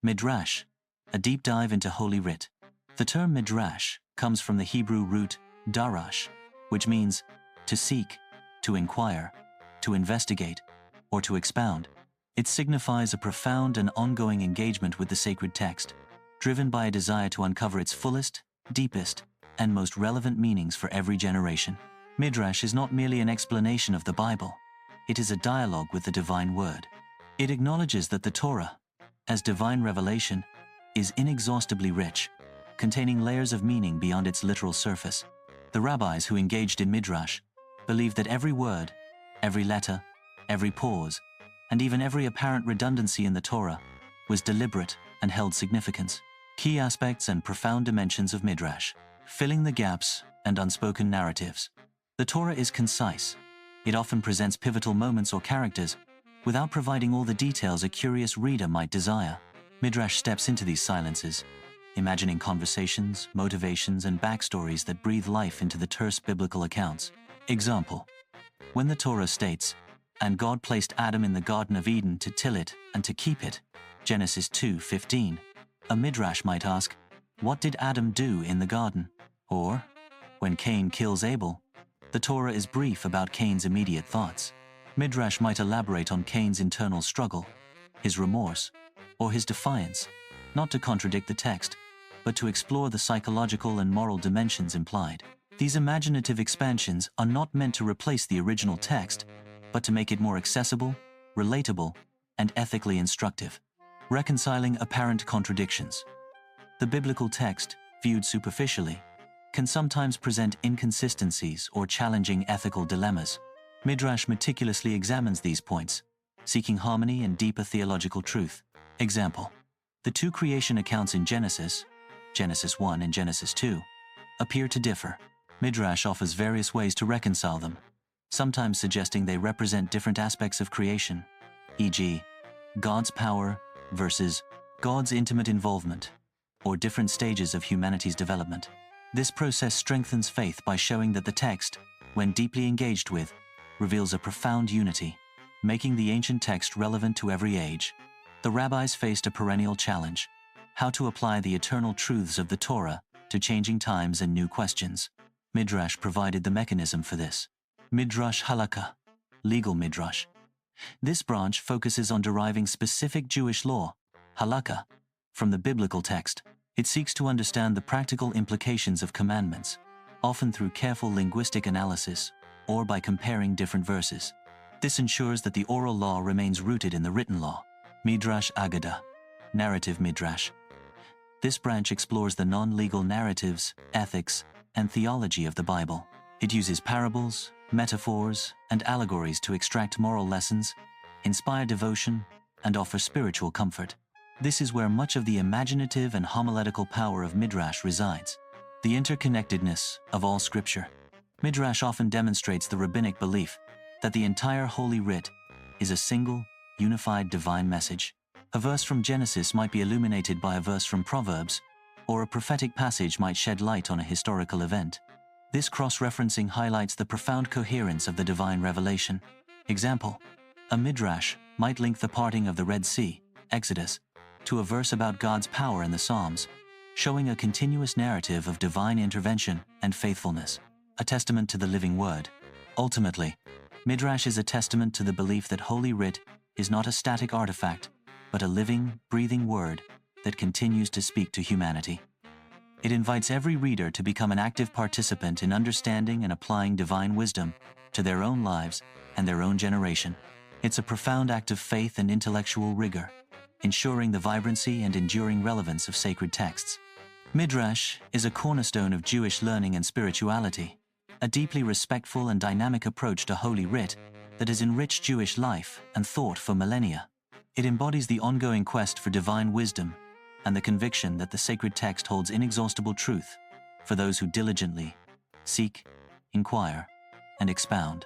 Midrash, a deep dive into Holy Writ. The term midrash comes from the Hebrew root darash, which means to seek, to inquire, to investigate, or to expound. It signifies a profound and ongoing engagement with the sacred text, driven by a desire to uncover its fullest, deepest, and most relevant meanings for every generation. Midrash is not merely an explanation of the Bible. It is a dialogue with the divine word. It acknowledges that the Torah, as divine revelation, is inexhaustibly rich, containing layers of meaning beyond its literal surface. The rabbis who engaged in Midrash believed that every word, every letter, every pause, and even every apparent redundancy in the Torah was deliberate and held significance. Key aspects and profound dimensions of Midrash: filling the gaps and unspoken narratives. The Torah is concise. It often presents pivotal moments or characters without providing all the details a curious reader might desire. Midrash steps into these silences, imagining conversations, motivations, and backstories that breathe life into the terse biblical accounts. Example: when the Torah states, "And God placed Adam in the Garden of Eden to till it and to keep it," Genesis 2:15, a Midrash might ask, what did Adam do in the garden? Or, when Cain kills Abel, the Torah is brief about Cain's immediate thoughts. Midrash might elaborate on Cain's internal struggle, his remorse, or his defiance, not to contradict the text, but to explore the psychological and moral dimensions implied. These imaginative expansions are not meant to replace the original text, but to make it more accessible, relatable, and ethically instructive. Reconciling apparent contradictions. The biblical text, viewed superficially, can sometimes present inconsistencies or challenging ethical dilemmas. Midrash meticulously examines these points, seeking harmony and deeper theological truth. Example: the two creation accounts in Genesis, Genesis 1 and Genesis 2, appear to differ. Midrash offers various ways to reconcile them, sometimes suggesting they represent different aspects of creation, e.g., God's power versus God's intimate involvement, or different stages of humanity's development. This process strengthens faith by showing that the text, when deeply engaged with, reveals a profound unity, making the ancient text relevant to every age. The rabbis faced a perennial challenge: how to apply the eternal truths of the Torah to changing times and new questions. Midrash provided the mechanism for this. Midrash Halakha, legal midrash. This branch focuses on deriving specific Jewish law, halakha, from the biblical text. It seeks to understand the practical implications of commandments, often through careful linguistic analysis or by comparing different verses. This ensures that the oral law remains rooted in the written law. Midrash Agadah, narrative midrash. This branch explores the non-legal narratives, ethics, and theology of the Bible. It uses parables, metaphors, and allegories to extract moral lessons, inspire devotion, and offer spiritual comfort. This is where much of the imaginative and homiletical power of Midrash resides. The interconnectedness of all Scripture. Midrash often demonstrates the rabbinic belief that the entire Holy Writ is a single, unified divine message. A verse from Genesis might be illuminated by a verse from Proverbs, or a prophetic passage might shed light on a historical event. This cross-referencing highlights the profound coherence of the divine revelation. Example: a Midrash might link the parting of the Red Sea, Exodus, to a verse about God's power in the Psalms, showing a continuous narrative of divine intervention and faithfulness, a testament to the living word. Ultimately, Midrash is a testament to the belief that Holy Writ is not a static artifact, but a living, breathing word that continues to speak to humanity. It invites every reader to become an active participant in understanding and applying divine wisdom to their own lives and their own generation. It's a profound act of faith and intellectual rigor, ensuring the vibrancy and enduring relevance of sacred texts. Midrash is a cornerstone of Jewish learning and spirituality, a deeply respectful and dynamic approach to Holy Writ that has enriched Jewish life and thought for millennia. It embodies the ongoing quest for divine wisdom and the conviction that the sacred text holds inexhaustible truth for those who diligently seek, inquire, and expound.